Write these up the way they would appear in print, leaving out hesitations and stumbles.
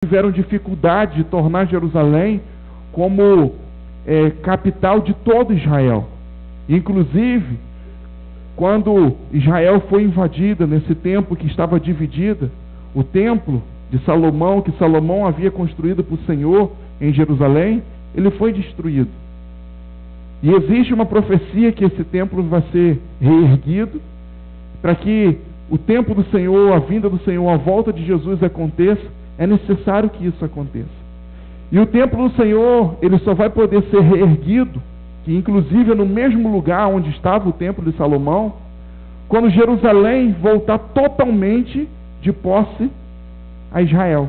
tiveram dificuldade de tornar Jerusalém como capital de todo Israel. Inclusive, quando Israel foi invadida nesse tempo que estava dividida, o templo de Salomão, que Salomão havia construído para o Senhor em Jerusalém, ele foi destruído. E existe uma profecia que esse templo vai ser reerguido, para que o tempo do Senhor, a vinda do Senhor, a volta de Jesus aconteça. É necessário que isso aconteça. E o templo do Senhor, ele só vai poder ser reerguido, que inclusive é no mesmo lugar onde estava o templo de Salomão, quando Jerusalém voltar totalmente de posse a Israel.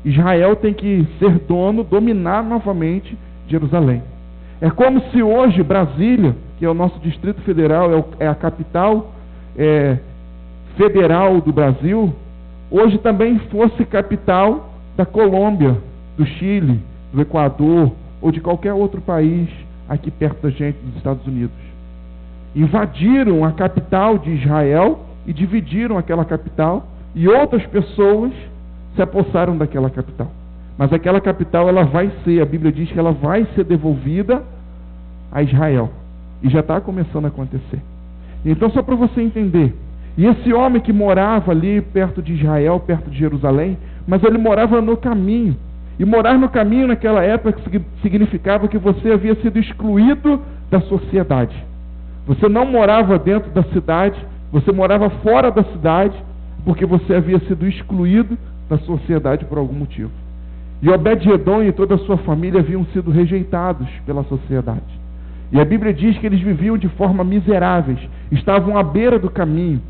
Israel tem que ser dono, dominar novamente Jerusalém. É como se hoje Brasília, que é o nosso Distrito Federal, é a capital federal do Brasil, hoje também fosse capital da Colômbia, do Chile, do Equador ou de qualquer outro país aqui perto da gente, dos Estados Unidos. Invadiram a capital de Israel e dividiram aquela capital, e outras pessoas se apossaram daquela capital. Mas aquela capital, ela vai ser, a Bíblia diz que ela vai ser devolvida a Israel. E já está começando a acontecer. Então, só para você entender, e esse homem que morava ali perto de Israel, perto de Jerusalém, mas ele morava no caminho. E morar no caminho naquela época significava que você havia sido excluído da sociedade. Você não morava dentro da cidade, você morava fora da cidade, porque você havia sido excluído da sociedade por algum motivo. E Obed-Edom e toda a sua família haviam sido rejeitados pela sociedade. E a Bíblia diz que eles viviam de forma miseráveis, estavam à beira do caminho,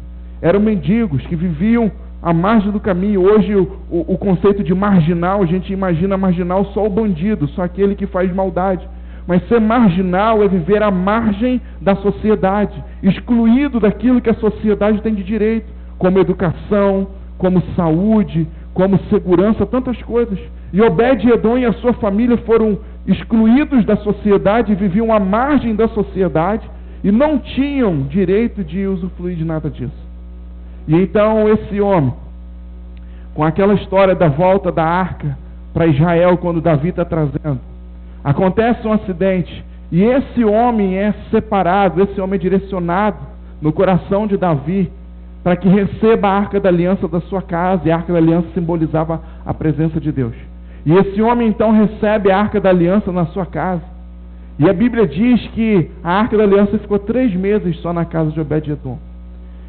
eram mendigos que viviam à margem do caminho. Hoje o conceito de marginal, a gente imagina marginal só o bandido, só aquele que faz maldade. Mas ser marginal é viver à margem da sociedade, excluído daquilo que a sociedade tem de direito, como educação, como saúde, como segurança, tantas coisas. E Obed-Edom e a sua família foram excluídos da sociedade, viviam à margem da sociedade e não tinham direito de usufruir de nada disso. E então esse homem, com aquela história da volta da arca para Israel, quando Davi está trazendo, acontece um acidente, e esse homem é separado, esse homem é direcionado no coração de Davi, para que receba a arca da aliança da sua casa, e a arca da aliança simbolizava a presença de Deus. E esse homem então recebe a arca da aliança na sua casa, e a Bíblia diz que a arca da aliança ficou 3 meses só na casa de Obed-Edom.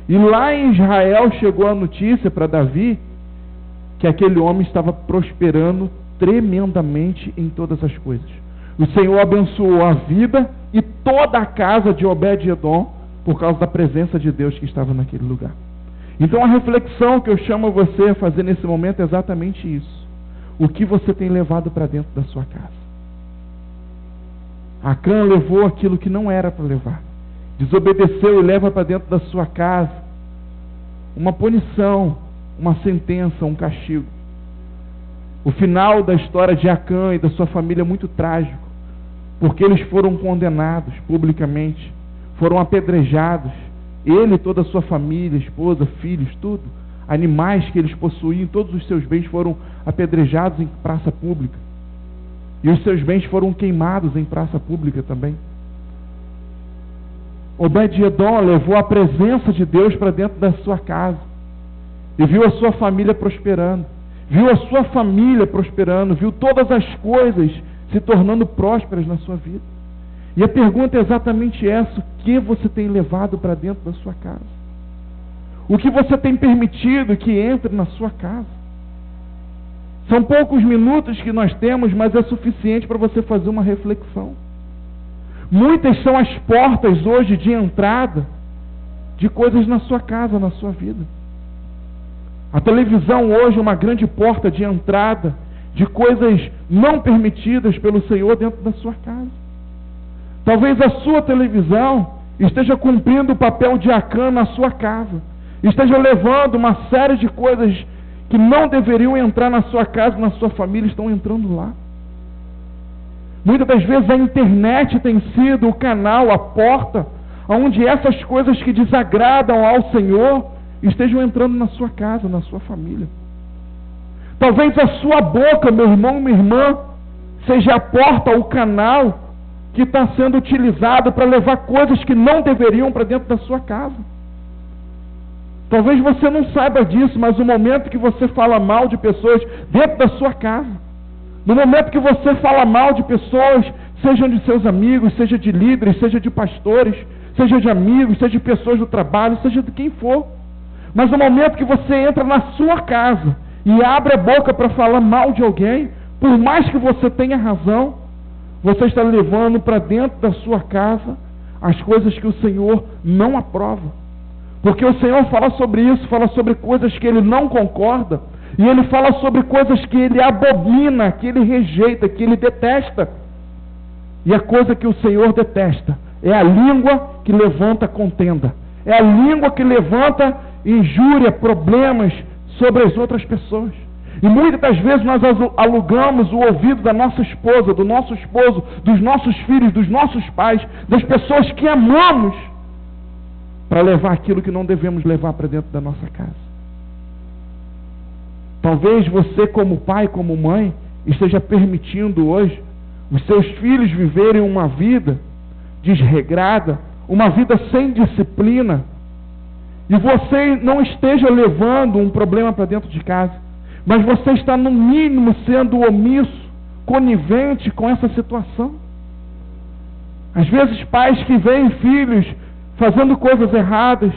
E lá em Israel chegou a notícia para Davi que aquele homem estava prosperando tremendamente em todas as coisas. O Senhor abençoou a vida e toda a casa de Obed-Edom por causa da presença de Deus que estava naquele lugar. Então a reflexão que eu chamo você a fazer nesse momento é exatamente isso. O que você tem levado para dentro da sua casa? Acã levou aquilo que não era para levar. Desobedeceu e leva para dentro da sua casa uma punição, uma sentença, um castigo. O final da história de Acã e da sua família é muito trágico, porque eles foram condenados publicamente, foram apedrejados, ele e toda a sua família, esposa, filhos, tudo, animais que eles possuíam, todos os seus bens foram apedrejados em praça pública, e os seus bens foram queimados em praça pública também. Obed-Edom levou a presença de Deus para dentro da sua casa e viu a sua família prosperando, viu a sua família prosperando, viu todas as coisas se tornando prósperas na sua vida. E a pergunta é exatamente essa: o que você tem levado para dentro da sua casa? O que você tem permitido que entre na sua casa? São poucos minutos que nós temos, mas é suficiente para você fazer uma reflexão. Muitas são as portas hoje de entrada de coisas na sua casa, na sua vida. A televisão hoje é uma grande porta de entrada de coisas não permitidas pelo Senhor dentro da sua casa. Talvez a sua televisão esteja cumprindo o papel de Acã na sua casa, esteja levando uma série de coisas que não deveriam entrar na sua casa, na sua família, estão entrando lá. Muitas das vezes a internet tem sido o canal, a porta, onde essas coisas que desagradam ao Senhor estejam entrando na sua casa, na sua família. Talvez a sua boca, meu irmão, minha irmã, seja a porta, o canal que está sendo utilizado para levar coisas que não deveriam para dentro da sua casa. Talvez você não saiba disso, mas no momento que você fala mal de pessoas dentro da sua casa, no momento que você fala mal de pessoas, sejam de seus amigos, seja de líderes, seja de pastores, seja de amigos, seja de pessoas do trabalho, seja de quem for, mas no momento que você entra na sua casa e abre a boca para falar mal de alguém, por mais que você tenha razão, você está levando para dentro da sua casa as coisas que o Senhor não aprova. Porque o Senhor fala sobre isso, fala sobre coisas que Ele não concorda, e Ele fala sobre coisas que Ele abomina, que Ele rejeita, que Ele detesta. E a coisa que o Senhor detesta é a língua que levanta contenda, é a língua que levanta injúria, problemas sobre as outras pessoas. E muitas das vezes nós alugamos o ouvido da nossa esposa, do nosso esposo, dos nossos filhos, dos nossos pais, das pessoas que amamos, para levar aquilo que não devemos levar para dentro da nossa casa. Talvez você, como pai, como mãe, esteja permitindo hoje os seus filhos viverem uma vida desregrada, uma vida sem disciplina, e você não esteja levando um problema para dentro de casa, mas você está no mínimo sendo omisso, conivente com essa situação. Às vezes pais que veem filhos fazendo coisas erradas,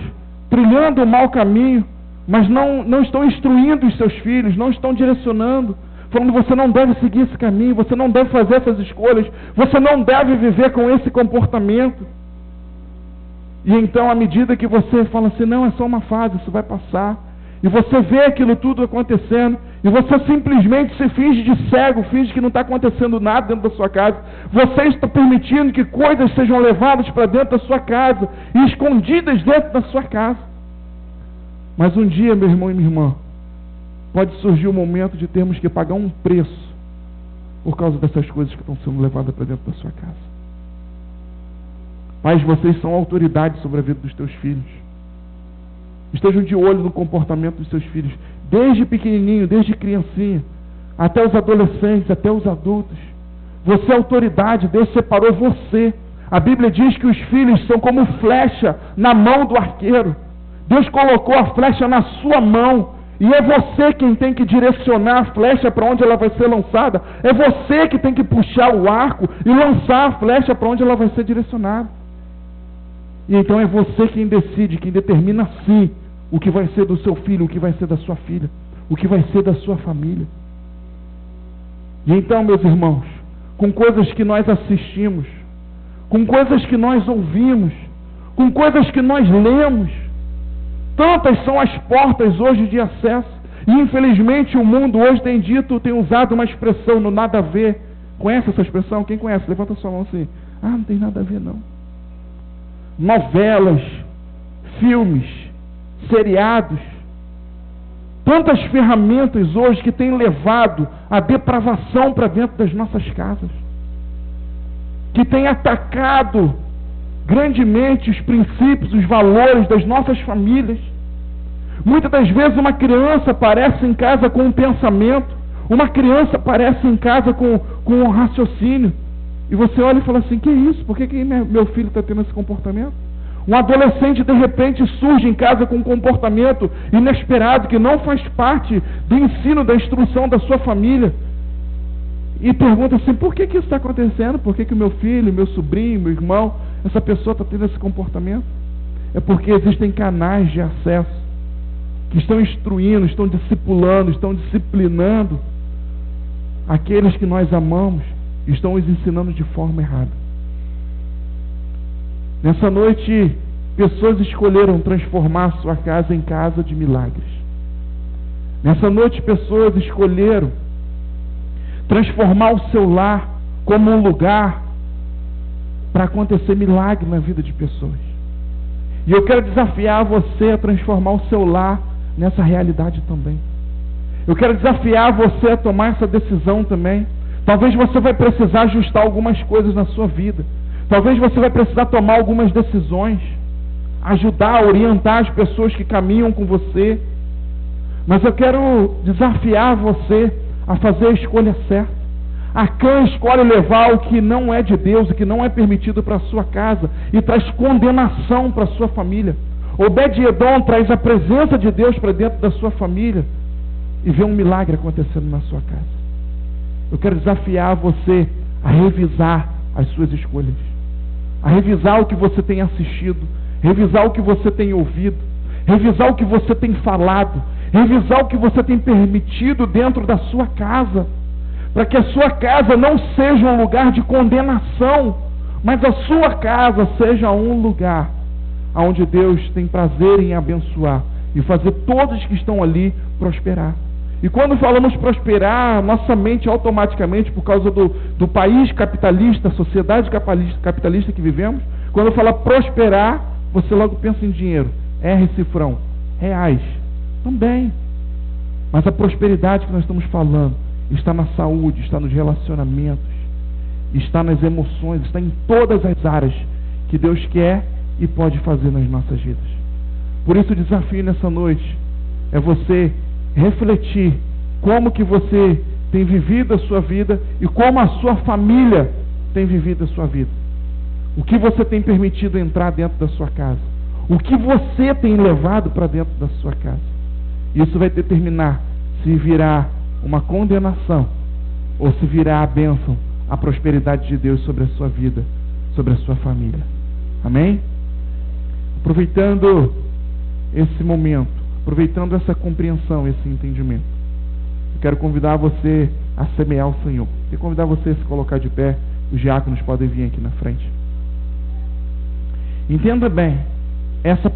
trilhando o mau caminho, mas não estão instruindo os seus filhos, não estão direcionando, falando: você não deve seguir esse caminho, você não deve fazer essas escolhas, você não deve viver com esse comportamento. E então, à medida que você fala assim: não, é só uma fase, isso vai passar, e você vê aquilo tudo acontecendo, e você simplesmente se finge de cego, finge que não está acontecendo nada dentro da sua casa, você está permitindo que coisas sejam levadas para dentro da sua casa, e escondidas dentro da sua casa. Mas um dia, meu irmão e minha irmã, pode surgir o momento de termos que pagar um preço por causa dessas coisas que estão sendo levadas para dentro da sua casa. Pais, vocês são autoridade sobre a vida dos teus filhos. Estejam de olho no comportamento dos seus filhos, desde pequenininho, desde criancinha, até os adolescentes, até os adultos. Você é autoridade, Deus separou você. A Bíblia diz que os filhos são como flecha na mão do arqueiro. Deus colocou a flecha na sua mão, e é você quem tem que direcionar a flecha para onde ela vai ser lançada. É você que tem que puxar o arco e lançar a flecha para onde ela vai ser direcionada. E então é você quem decide, quem determina sim o que vai ser do seu filho, o que vai ser da sua filha, o que vai ser da sua família. E então, meus irmãos, com coisas que nós assistimos, com coisas que nós ouvimos, com coisas que nós lemos, tantas são as portas hoje de acesso. E infelizmente o mundo hoje tem usado uma expressão no nada a ver. Conhece essa expressão? Quem conhece? Levanta a sua mão assim. Ah, não tem nada a ver não. Novelas, filmes, seriados, tantas ferramentas hoje que têm levado a depravação para dentro das nossas casas, que têm atacado grandemente os princípios, os valores das nossas famílias. Muitas das vezes uma criança aparece em casa com um pensamento, uma criança aparece em casa com um raciocínio, e você olha e fala assim: que isso? Por que meu filho está tendo esse comportamento? Um adolescente de repente surge em casa com um comportamento inesperado, que não faz parte do ensino, da instrução da sua família, e pergunta assim: por que isso está acontecendo? Por que o meu filho, meu sobrinho, meu irmão, essa pessoa está tendo esse comportamento? É porque existem canais de acesso que estão instruindo, estão discipulando, estão disciplinando aqueles que nós amamos, e estão os ensinando de forma errada. Nessa noite, pessoas escolheram transformar sua casa em casa de milagres. Nessa noite, pessoas escolheram transformar o seu lar como um lugar para acontecer milagre na vida de pessoas. E eu quero desafiar você a transformar o seu lar nessa realidade também. Eu quero desafiar você a tomar essa decisão também. Talvez você vai precisar ajustar algumas coisas na sua vida. Talvez você vai precisar tomar algumas decisões, ajudar, orientar as pessoas que caminham com você. Mas eu quero desafiar você a fazer a escolha certa. Acã escolhe levar o que não é de Deus, o que não é permitido para a sua casa, e traz condenação para a sua família. Obed-Edom traz a presença de Deus para dentro da sua família e vê um milagre acontecendo na sua casa. Eu quero desafiar você a revisar as suas escolhas, a revisar o que você tem assistido, revisar o que você tem ouvido, revisar o que você tem falado, revisar o que você tem permitido dentro da sua casa, para que a sua casa não seja um lugar de condenação, mas a sua casa seja um lugar onde Deus tem prazer em abençoar e fazer todos que estão ali prosperar. E quando falamos prosperar, nossa mente automaticamente, por causa do país capitalista, sociedade capitalista que vivemos, quando fala prosperar, você logo pensa em dinheiro, R cifrão, reais, também. Mas a prosperidade que nós estamos falando está na saúde, está nos relacionamentos, está nas emoções, está em todas as áreas que Deus quer e pode fazer nas nossas vidas. Por isso o desafio nessa noite é você refletir como que você tem vivido a sua vida e como a sua família tem vivido a sua vida. O que você tem permitido entrar dentro da sua casa, o que você tem levado para dentro da sua casa. Isso vai determinar se virá uma condenação ou se virá a bênção, a prosperidade de Deus sobre a sua vida, sobre a sua família. Amém? Aproveitando esse momento, aproveitando essa compreensão, esse entendimento, eu quero convidar você a semear o Senhor. Quero convidar você a se colocar de pé. Os diáconos podem vir aqui na frente. Entenda bem, essa